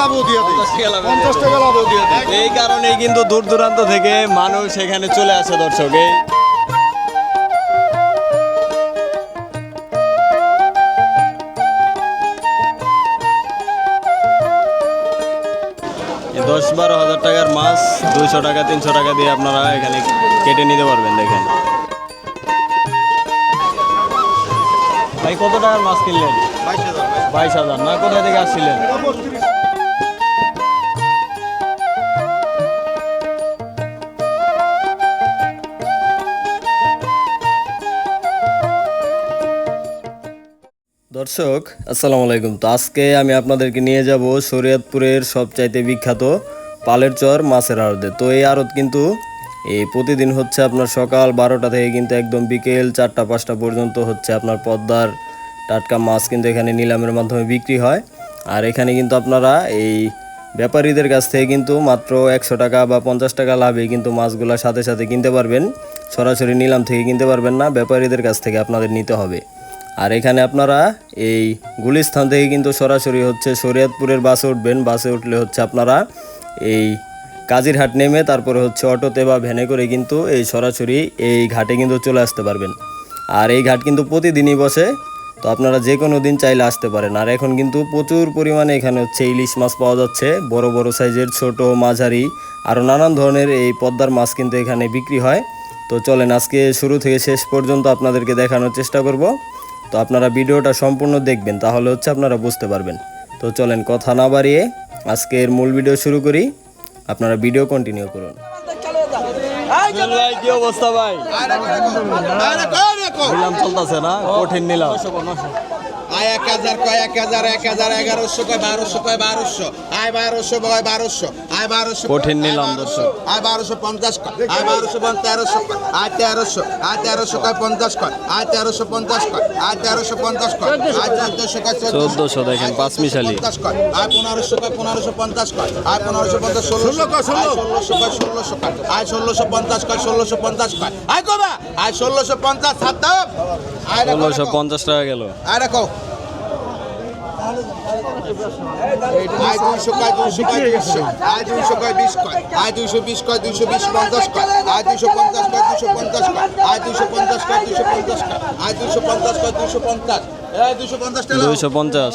লাভও দিয়ে দেয়, 50 টাকা লাভও দিয়ে দেয়। এই কারণেই কিন্তু দূর দূরান্ত থেকে মানুষ এখানে চলে আসে দর্শক। এই 10-12 হাজার টাকার মাছ 200 টাকা 300 টাকা দিয়ে আপনারা এখানে কেটে নিতে পারবেন। দেখেন ভাই কত টাকার মাছ কিনলেন? 22,000 না? কোথায় থেকে আসছিলেন? দর্শক আসসালামু আলাইকুম। তো আজকে আমি আপনাদেরকে নিয়ে যাব শরীয়তপুরের সবচাইতে বিখ্যাত পালের চর মাছের আড়তে। তো এই আড়ত কিন্তু এই প্রতিদিন হচ্ছে আপনার সকাল 12টা থেকে কিন্তু একদম বিকেল 4টা-5টা পর্যন্ত হচ্ছে আপনার পদ্মার টাটকা মাছ কিন্তু এখানে নিলামের মাধ্যমে বিক্রি হয়। আর এখানে কিন্তু আপনারা এই ব্যাপারীদের কাছ থেকে কিন্তু মাত্র 100 টাকা বা 50 টাকা লাভে কিন্তু মাছগুলো সাথে সাথে কিনতে পারবেন। সরাসরি নিলাম থেকে কিনতে পারবেন না, ব্যাপারীদের কাছ থেকে আপনাদের নিতে হবে। আর এখানে আপনারা এই গুলিস্থান থেকে কিন্তু সরাসরি হচ্ছে শরীয়তপুরের বাসে উঠবেন। বাসে উঠলে হচ্ছে আপনারা এই কাজিরহাট নেমে তারপরে হচ্ছে অটোতে বা ভ্যানে করে কিন্তু এই সরাসরি এই ঘাটে কিন্তু চলে আসতে পারবেন। আর এই ঘাট কিন্তু প্রতিদিনই বসে, তো আপনারা যে কোনো দিন চাইলে আসতে পারেন। আর এখন কিন্তু প্রচুর পরিমাণে এখানে হচ্ছে ইলিশ মাছ পাওয়া যাচ্ছে, বড় বড় সাইজের, ছোট, মাঝারি, আরও নানান ধরনের এই পদ্মার মাছ কিন্তু এখানে বিক্রি হয়। তো চলেন আজকে শুরু থেকে শেষ পর্যন্ত আপনাদেরকে দেখানোর চেষ্টা করব। তো আপনারা ভিডিওটা সম্পূর্ণ দেখবেন, তাহলে হচ্ছে আপনারা বুঝতে পারবেন। তো চলেন কথা না বাড়িয়ে আজকের মূল ভিডিও শুরু করি, আপনারা ভিডিও কন্টিনিউ করুন। কি অবস্থা ভাই? নিলাম চলতেছে না? কঠিন নিলাম। 1000 কয় 1000, 1000, 1100 কয় 1200 কয় 1200, 1200 কয় 1200, 1200 কঠিন নিলাম দর্শক। 1250 কয়, 1200 1300 কয়, 1300, 1300 কয় 50 কয়, 1350 কয়, 1350 কয়, 1400 কয় 1400 দেখেন 5 মিশালি। 50 কয়, 1500 কয় 1550 কয়, 1550 1600 কয় 1600 কয় 1600 কয়, 1650 কয় 1650 কয়, কবা 1650 সাত দাও, 1650 টাকা গেল। আর রাখো 200 কয় 200 কয় 200, 200 কয় 20 কয়, 220 কয় 220 50 কয়, 250 কয় 250 কয়, 250 কয় 250 কয়, 250 কয় 250, 250 টাকা 250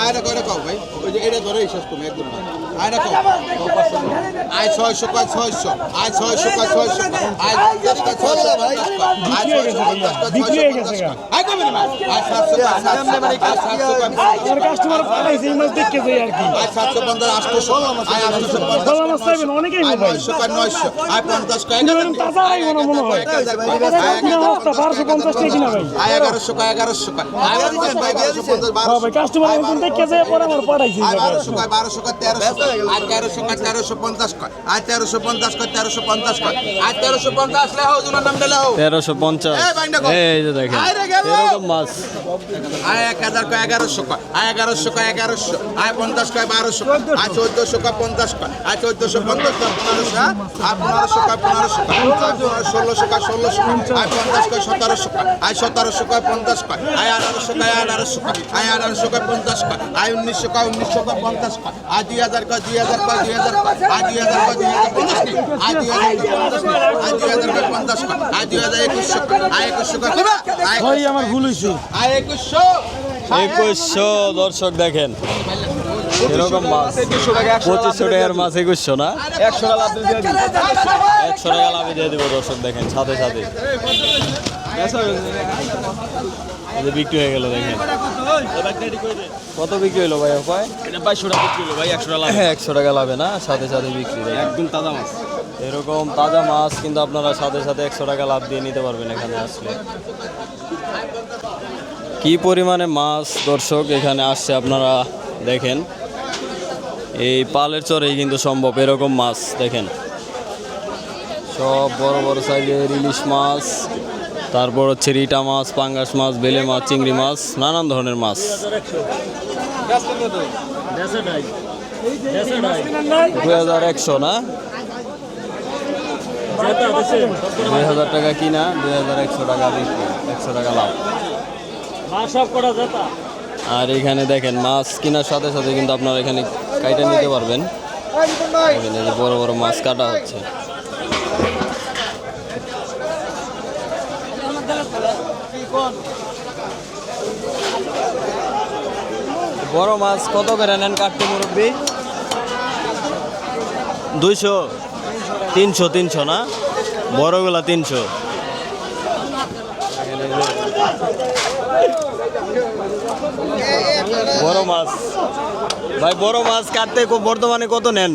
আর রাখো ভাই, ওই যে এটা ধরে শেষ তুমি একদম আর রাখো 600 কয় 600, 600 কয় 600, 50 কয় 600 ভাই, 650 কয় 650 আই কবে না 700 কয় 700 কয় কাস্টমার পাঠাইছে এই মাছ দেখতে যাই আর কি 750 800 850 চাইবেন অনেকেই ভাই 900 কয় 900 50 কয় তাজা হয় মনে হয় কিনা অবস্থা 1250 টাকা কিনা ভাই 1100 কয় 1100 কয় 1150 ভাই কাস্টমার এখন দেখতে যাই পরে আমার পাঠাইছে 1200 কয় 1300 কয় 1350 কয় 1350 কয় 1350 কয় 1350 লেহো জুনার নাম লেহো 1350 এই যে দেখেন এরকম মাছ। 1000 কয় 1100 কয় 1100 কয় 1100, 50 কয় 1200, 1400 কয় 50 কয়, 1450 কয় 1500, 1500 কয় 1500 কয়, 1600 কয় 1600 কয়, 50 কয় 1700 কয়, 1700 কয় 50 কয়, 1800 কয় 1800 কয়, 1800 কয় 50 কয়, 1900 কয় 1900 কয় 50 কয়, 2000 কয় 2000 কয় 2000 কয়, 2000 কয় 2050 কয়, 2000 কয় 50 কয়, 2100 কয়, 2100 কয় ভাই আমার ভুল হইছে 2100 দর্শক দেখেন এরকম মাছ 2500 টাকার মাছ 2100 না? 100 টাকা লাভ দিয়ে দিব, 100 টাকা লাভ দিয়ে দিব দর্শক দেখেন সাথে সাথে বিক্রি হয়ে গেল। দেখেন কত বিক্রি হলো ভাই? 2200 টাকা বিক্রি হলো ভাই, 100 টাকা লাভ, 100 টাকা লাভে না? সাথে সাথে বিক্রি, একদম তাজা মাছ। এরকম তাজা মাছ কিন্তু আপনারা সাথে সাথে 100 টাকা লাভ দিয়ে নিতে পারবেন এখানে আসলে। কি পরিমাণে মাছ দর্শক এখানে আসছে আপনারা দেখেন। এই পালের চরেই কিন্তু সম্ভব এরকম মাছ দেখেন, সব বড় বড় সাইজের ইলিশ মাছ, তারপর হচ্ছে রিটা মাছ, পাঙ্গাস মাছ, বেলে মাছ, চিংড়ি মাছ, নানান ধরনের মাছ। 2100 না? 2000 টাকা কিনা, 2100 টাকা বিক্রি, 100 টাকা লাভ। আর এখানে দেখেন মাছ কেনার সাথে সাথে কিন্তু আপনারা এখানে কাইটা নিতে পারবেন। দেখেন এই যে বড় বড় মাছ কাটা হচ্ছে। বড় মাছ কত করে নেন কাটতে মুরব্বি? 200 300 না, বড়গুলা 300। বড় মাছ ভাই, বড় মাছ কাটতে বর্তমানে কত নেন?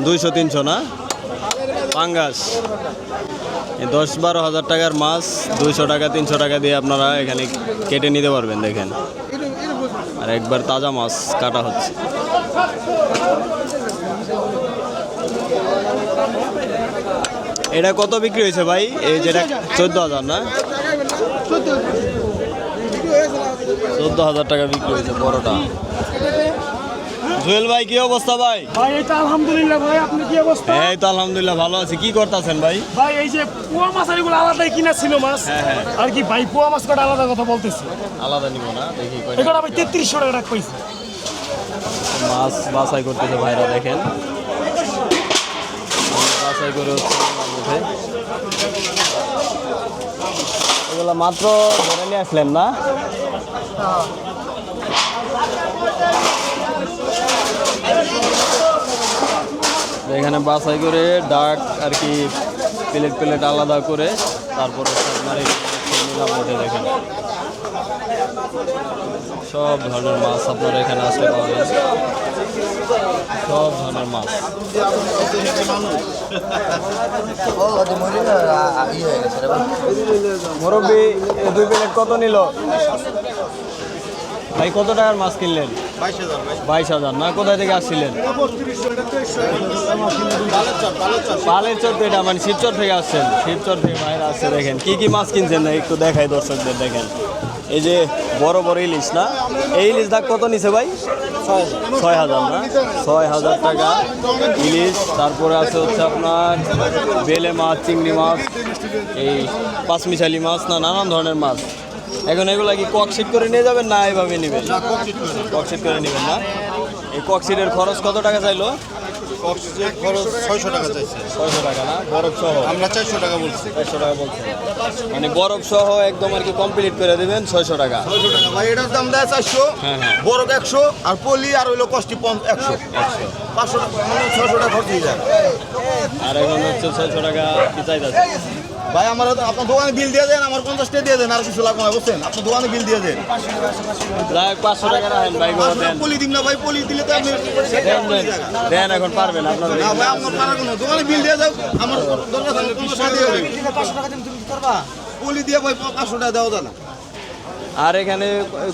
200-300 না, পাঙ্গাস 10-12 হাজার টাকার মাছ 200 টাকা 300 টাকা দিয়ে আপনারা এখানে কেটে নিতে পারবেন। দেখেন আর একবার তাজা মাছ কাটা হচ্ছে। এটা কত বিক্রি হয়েছে ভাই? এই যেটা 14,000 না, 14,000 টাকা বিক্রি হয়েছে বড়টা। জুয়েল ভাই কি অবস্থা ভাই? ভাই এই তো আলহামদুলিল্লাহ। ভাই আপনি কি অবস্থা? এই তো আলহামদুলিল্লাহ ভালো আছি। কি করতেছেন ভাই? ভাই এই যে পোয়া মাছ আর এগুলো আলাদাই কিনা ছিল মাছ। আর কি ভাই পোয়া মাছ কটা আলাদা কথা বলতেছি। আলাদা নিব না, দেখি এটা ভাই 3300 টাকা রাখ পাইছি। মাছ বাছাই করতেছে ভাইরা। দেখেন বাছাই করে হচ্ছে মধ্যে এগুলো মাত্র ধরে নিয়ে আসলেন না? এখানে বাছাই করে ডাক আর কি প্লেট আলাদা করে তারপরে আপনার নিলাম ওঠে। দেখেন সব ধরনের মাছ আপনারা এখানে আসলে পাবেন, সব ধরনের মাছ। মুরব্বি 2 প্লেট কত নিল ভাই? কত টাকার মাছ কিনলেন? 22,000 না? কোথায় থেকে আসছিলেন? পালের চর পেটা, মানে শিবচর থেকে আসছেন? শিবচর থেকে বাইরে আসছে। দেখেন কি কি মাছ কিনছেন না একটু দেখাই দর্শকদের। দেখেন এই যে বড় বড় ইলিশ না, এই ইলিশ দাগ কত নিছে ভাই? 6,000 না, 6,000 টাকা ইলিশ। তারপরে আছে হচ্ছে আপনার বেলে মাছ, চিংড়ি মাছ, এই পাঁচমিশালি মাছ না, নানান ধরনের মাছ। এখন এগুলা কি ককশিট করে নিয়ে যাবেন না এইভাবে নেবেন? ককশিট করে নেবেন না? এই ককশিটের খরচ কত টাকা চাইলো? খরচ 600 টাকা চাইছে। 600 টাকা না, বরফ সহ? আমরা 400 টাকা বলছি। 400 টাকা বলছেন, মানে বরফ সহ একদম আর কি কমপ্লিট করে দেবেন 600 টাকা। 600 টাকা ভাই, এটার দাম দেয় 400, হ্যাঁ। বরফ 100, আর পলি আর হইলো কষ্টি 100। 500 টাকা মানে 600 টাকা খরচ হয়ে যায়। আর এখন হচ্ছে 600 টাকা কি চাইতেছে ভাই? আমার আপনার দোকানে বিল দিয়ে দেন, আমার 50 টাকা দিয়ে দেন, আর কিছু লাগবে না, বুঝছেন? আপনার দোকানে বিল দিয়ে দেন। 500 টাকা রাখেন ভাই, গো দেন। পলি দিন না ভাই, পলি দিলে তো আপনি দেন এখন পারবেন আপনার? না ভাই, আপনার পারার কোনো দোকানে বিল দিয়ে যাও, আমার দরকার থাকলে 50 টাকা দিয়ে দেবেন। 500 টাকা তুমি করবা, পলি দিয়ে ভাই 500 টাকা দেওয়া যায় না। আর এখানে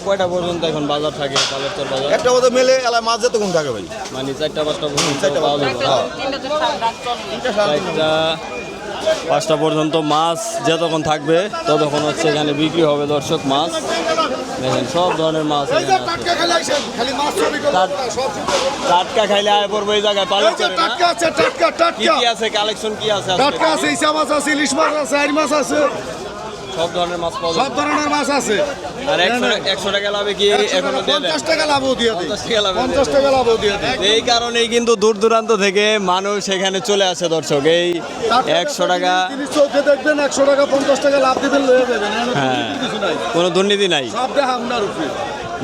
কয়টা পর্যন্ত এখন বাজার থাকে? পালের চর বাজার একটা কথা মেলে এলাকায় মাছ যেত কোন থাকে ভাই? মানে 4টা-5টা পর্যন্ত পাওয়া যাবে। 4টা-5টা পর্যন্ত মাছ যতক্ষণ থাকবে ততক্ষণ হচ্ছে এখানে বিক্রি হবে দর্শক। মাছ দেখেন সব ধরনের মাছ এখানে আছে। টাটকা খাইলে আয় পড়বে এই জায়গায় পালের চরে না? কি কি আছে কালেকশন, কি আছে? ইসা মাছ আছে, ইলিশ মাছ আছে, আইর মাছ আছে, সব ধরনের মাছ পাওয়া সব যাবে। ধরনের মাছ আছে। আর 100 টাকা লাভে কি এখনো দিয়ে দেন? 50 টাকা লাভও দিয়ে দিই, 50 টাকা লাভে 50 টাকা লাভও দিয়ে দিই। এই কারণেই কিন্তু দূর দূরান্ত থেকে মানুষ এখানে চলে আসে দর্শক। এই 100 টাকা, জিনিস চোখে দেখবেন 100 টাকা 50 টাকা লাভ দিবেন, লয়ে যাবেন। এখানে হ্যাঁ, কিছু নাই, কোনো দুর্নীতি নাই। সব দেখ আপনার উপরে।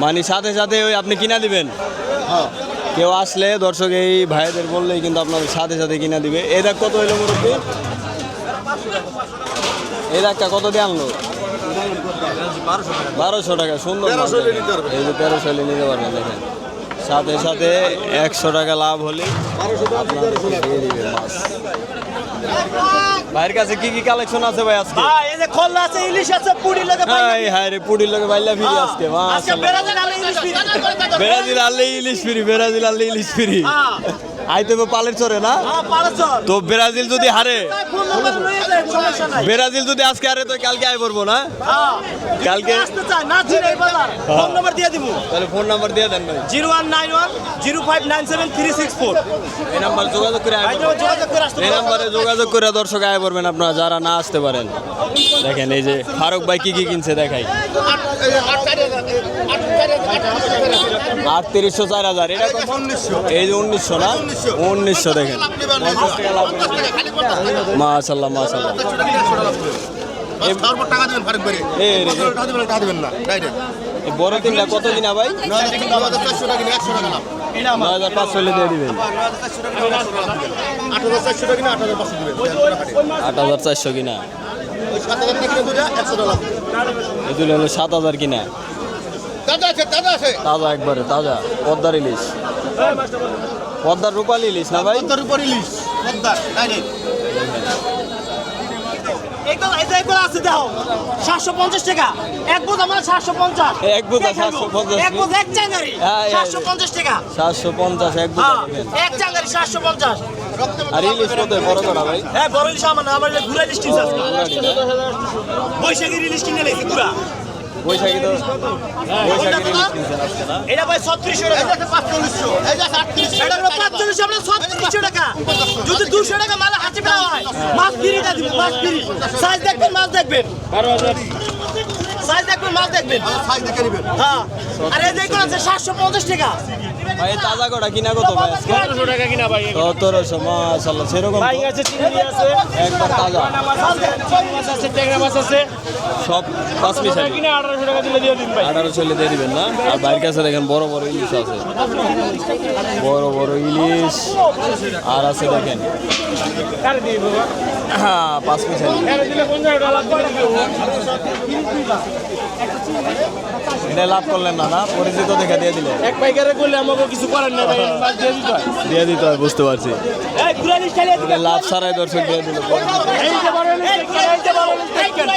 মানে সাথে সাথে ওই আপনি কিনা দিবেন। হ্যাঁ, কেউ আসলে দর্শক এই ভাইদের বললেই কিন্তু আপনাদের সাথে সাথে কিনা দিবে। এই দাগ কত হইলো মুরব্বী? এই দাগটা কত দিয়ে আনলো? 1200 টাকা। সুন্দর মাছ। এই যে 1300 নিতে পারবেন। দেখেন সাথে সাথে 100 টাকা লাভ হলে আপনাদেরকে দিয়ে দিবে মাছ। ভাইয়ের কাছে কি কি কালেকশন আছে ভাই আজকে? এই যে খোলা আছে, ইলিশ আছে, পুরি লাগে হাই হাই রে, পুডির লগে বাইলা ফিরি আজকে। মাশাআল্লাহ, ব্রাজিল আলে ইলিশ ফিরি, ব্রাজিল আলে ইলিশ ফিরি। আইতে হবে পালের চরে না? তো ব্রাজিল যদি হারে, ব্রাজিল যদি আজকে হারে তো কালকে আই পড়বো না? কালকে ফোন নাম্বার দিয়ে দিব, তাহলে ফোন নাম্বার দিয়ে দেন ভাই। 0191059734। এই নাম্বার যোগাযোগ করে আয় পড়বেন। যোগাযোগ করে আসতে এই নাম্বারে যোগাযোগ করে দর্শক আয় পড়বেন আপনারা যারা না আসতে পারেন। দেখেন এই যে ফারুক ভাই কি কি কিনছে দেখাই। 3800 4000 এটা কত? 1900 এই যে 1900 না 1900 দেখেন 50 টাকা লাভ মাশাআল্লাহ মাশাআল্লাহ তারপর টাকা দিবেন ফারুক ভাই এই রে টাকা দিবেন না ডাইরেক্ট এই বড় তিনটা কত কিনা ভাই 9400 টাকা 100 টাকা লাভ 9500 হলে দিয়ে দিবেন 8400 টাকা কিনা 8500 দিবেন 8400 কিনা 7000 টাকা কিনা 100 টাকা লাভ এই দুটো হলো 7000 কিনা দাদা আছে তাজা একবারে তাজা পদ্মার ইলিশ পদ্মার রূপালী ইলিশ না ভাই পদ্মার উপর ইলিশ পদ্মার ডাইরেক্ট এগুলো আছে দেখো 750 টাকা এক বোঝ আমার 750 এক বোঝা 750 এক বোঝ এক চাঙ্গারি হ্যাঁ, 750 টাকা 750 এক বোঝা হ্যাঁ দেখেন এক চাঙ্গারি 750 আর ইলিশ কত বড় করা ভাই হ্যাঁ বড় ইলিশ আমার না আমার ঘুরা ইলিশ কিনছে আজকে পুরাটি না বৈশাখীর ইলিশ কিনে লেছি ঘুরা বৈশাখী তো বৈশাখী ইলিশ কিনছেন আজকে না এটা ভাই 3600 টাকা এই যে 4500 এই যে 3800 এটা হলো 4500 আমরা 3600 টাকা যদি 200 টাকা মাল হাতে পাওয়া হয় মাছ ফ্রিটা দিব মাছ ফ্রি সাইজ দেখবেন মাছ দেখবেন 12000 সাইজ দেখবেন মাছ দেখবেন সাইজ দেখে নেবেন হ্যাঁ আর এই দেখুন আছে 750 টাকা ভাই তাজা কটা কিনা কত ভাই আজকে 1700 টাকা কিনা ভাই 1700 মাশাআল্লাহ সেরকম ভাই তো আছে চিংড়ি আছে একবার তাজা মাছ আছে ট্যাংরা মাছ আছে সব পাঁচ মিশালি কিনা 1800 টাকা দিলে দিয়ে দিন ভাই 1800 হলে দিয়ে দিবেন না আর বাইরের কাছে দেখেন বড় বড় ইলিশ আছে বড় বড় ইলিশ আর আছে দেখেন কারে দিয়ে বাবা হ্যাঁ পাঁচ মিশালি কারে দিলে 50 টাকা লাভ করে এটা লাভ করলেন না না পরিচিত দেখে দিয়ে দিলে এক পাইকারে করলে আমাকে কিছু করার না ভাই মাছ দিয়ে দিতে হয় দিয়ে দিতে হয় বুঝতে পারছি এই ঘুরা ইলিশ খাইলে এটা লাভ ছাড়াই দর্শক দিয়ে দিল এই যে বড় ইলিশ এই যে বড় ইলিশ দেখেন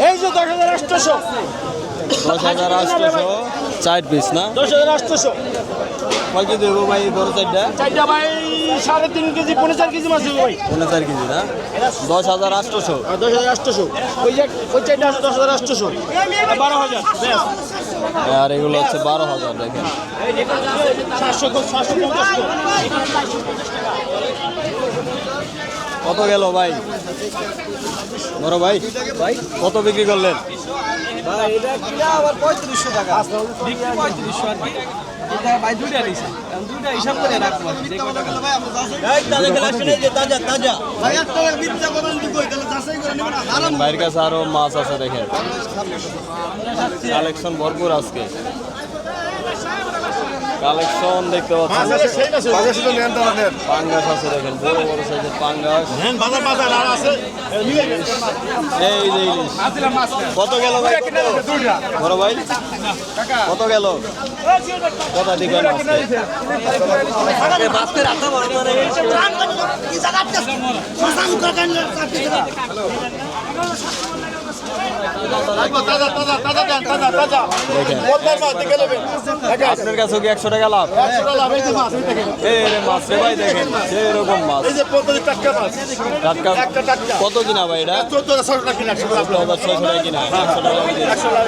এই যে 10800 10,800 চার পিস না 10800 কয় কেজি দেবো ভাই এই বড় চারটা চারটা ভাই 3.5 কেজি 4.5 কেজি মাছ দেবো ভাই 4 কেজি না 10,800 10800 ওই চারটা আছে 10800 12000 বেশ আর এগুলো হচ্ছে 12,000 দেখেন 750 কত গেল ভাই বড় ভাই ভাই কত বিক্রি করলেন ভাই এটা কিনা আবার 3500 টাকা বিক্রি 3500 আর কি এটা ভাই দুইটা নিছে দুইটা হিসাব করে রাখবো যে কত টাকা এই তাজা খেলা শুনে যে তাজা তাজা ভাই একটা মিথ্যা কথা যদি কই তাহলে যাচাই করে নেবেন হারাম বাইরের কাছে আরো মাছ আছে দেখেন কালেকশন ভরপুর আজকে কালেকশন দেখতে পাচ্ছেন বাজার শুধু নেন তারা নেন পাঙ্গাস আছে দেখেন বড় বড় সাইজের পাঙ্গাস বাজার আর আছে এই যে ইলিশ কত গেল ভাই বড় ভাই কত গেল কত দিবেন আজকে বাসকে রাখা বড় মানে কি জায়গাটা মাসাম কাকান তাজা তাজা তাজা দেন তাজা তাজা দেখেন পদ্মার মাছ দেখে নেবেন আপনার কাছে কি 100 টাকা লাভ 100 টাকা লাভ এই যে মাছ এই দেখেন এই রে মাছ রে ভাই দেখেন সেরকম মাছ এই যে পদ্মার টাটকা মাছ টাটকা একটা টাটকা কত কিনা ভাই এটা 1400 টাকা কিনা 100 লাভ 14,600 টাকা কিনা 100 টাকা লাভ দিয়ে। 100 লাভ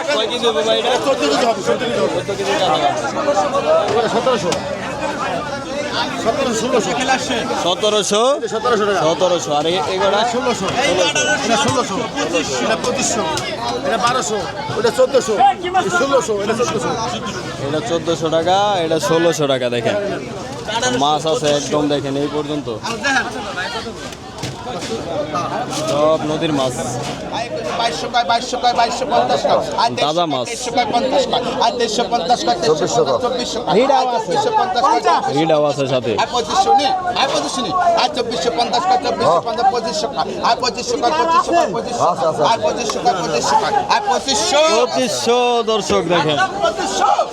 কয় কেজি হবে ভাই এটা 14 কেজি হবে 14 কেজি হবে কত কেজি টাকা 1700 1600 1700 1700 টাকা 1700 আর এগুলা 1600 এটা 1600 এটা 2500 এটা 1200 এটা 1400 1600 এটা 1400 এটা 1400 টাকা এটা 1600 টাকা দেখেন মাছ আছে একদম দেখেন এই পর্যন্ত সব নদীর মাছ 2200 কয় 2250 কয় তাজা মাছ। 2350 কয় আর 2350 কয় 2400 হিডাও আছে। 2450 কয় রিডাও আছে সাথে আর 2500 নি আর 2500 নি আর 2450 কয় 2450 2500 কয় আর 2500 কয় 2500 আর 2500 কয় 2500 কয় আর 2500 2500 দর্শক দেখেন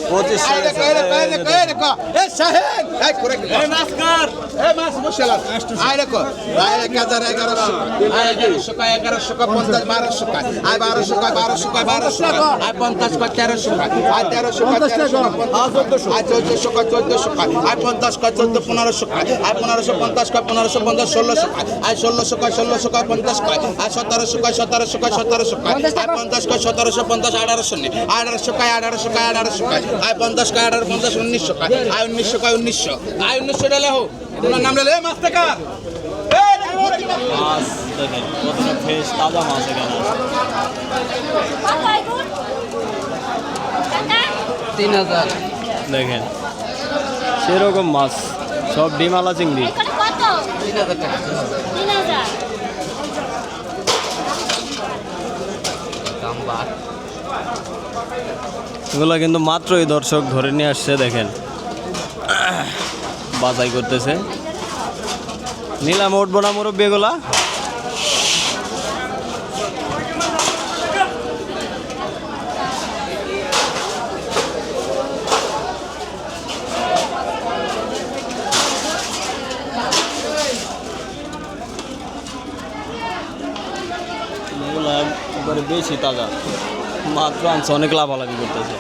2500 এই দেখো এই দেখো এই দেখো এই শাহেদ এই করে এই মাছ কার এই মাছ বসেলা আই দেখো আই 1100 আই 1100 কয় 1100 কয় 50 1200 কয় আই 1200 কয় 1200 কয় 1200 কয় আই 50 কয় 1300 কয় আই 1300 কয় 1300 আই 1400 কয় 1400 কয় আই 50 কয় 14 1500 কয় আই 1550 কয় 1550 1600 কয় আই 1600 কয় 1600 কয় 50 কয় আই 1700 কয় 1700 কয় 1700 কয় আই 50 কয় 1750 1800 নি 1800 কয় 1800 কয় 1800 কয় আই 50 কয় 1850 1900 কয় আই 1900 কয় 1900 আই 1900 ডালে হো তোমার নাম লে মাছ টাকা মাছ দেখেন কতটা ফ্রেশ তাজা মাছ এখানে 3000 দেখেন সেরকম মাছ সব ডিমালা চিংড়ি। এখানে কত 3000 টাকা 3000 এগুলো কিন্তু মাত্রই দর্শক ধরে নিয়ে আসছে, দেখেন বাছাই করতেছে। নিলামে উঠবো না মুরব্বী এগুলা? এগুলা একবারে বেশি তাজা, মাত্র আনছে, অনেক লাভালাভি করতেছে।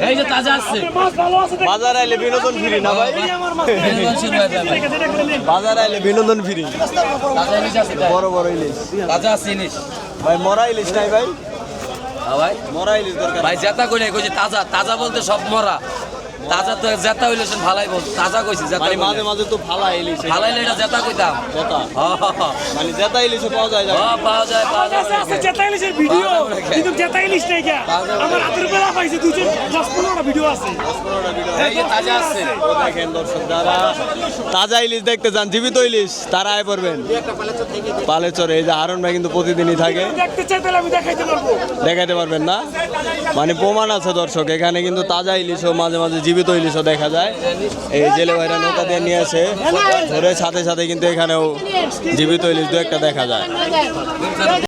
এই যে তাজা আছে মাছ ভালো আছে দেখ। বাজার আইলে বিনোদন ফ্রি না ভাই? এই আমার মাছ দেখে যেটা করে নিন। বাজার আইলে বিনোদন ফ্রি। তাজা ইলিশ আছে বড় বড় ইলিশ তাজা আছে ইলিশ ভাই, মরা ইলিশ নাই ভাই? ভাই মরা ইলিশ দরকার। ভাই জেতা কইলে কইছে তাজা তাজা বলতে সব মরা তাজা তো জেতা হইলে ভালাই বল তাজা কইছে জেতা মানে মাঝে মাঝে তো ফালা ইলিশ, ফালাইলে এটা জেতা কইতাম জেতা মানে জেতা ইলিশও পাওয়া যায়। পাওয়া যায় পাওয়া আমার কাছে আছে জেতা ইলিশের ভিডিও, কিন্তু জেতা ইলিশ নাই কে? আমার হাতের বেলা পাইছে 10-15টা ভিডিও আছে। এই যে তাজা আছে ও দেখেন দর্শক, যারা তাজা ইলিশ দেখতে চান, জীবিত ইলিশ, তারা আয় পড়বেন পালেচরে। এই যে হারুন ভাই কিন্তু প্রতিদিনই থাকে, দেখতে চাই তাহলে আমি দেখাইতে পারবো। দেখাইতে পারবেন না? মানে প্রমাণ আছে দর্শক, এখানে কিন্তু তাজা ইলিশও মাঝে মাঝে জীবিত ইলিশও দেখা যায়। এই জেলে ভাইরা নৌকা দিয়ে নিয়ে আসে, ধরে সাথে সাথে কিন্তু এখানেও জীবিত ইলিশ দু একটা দেখা যায়।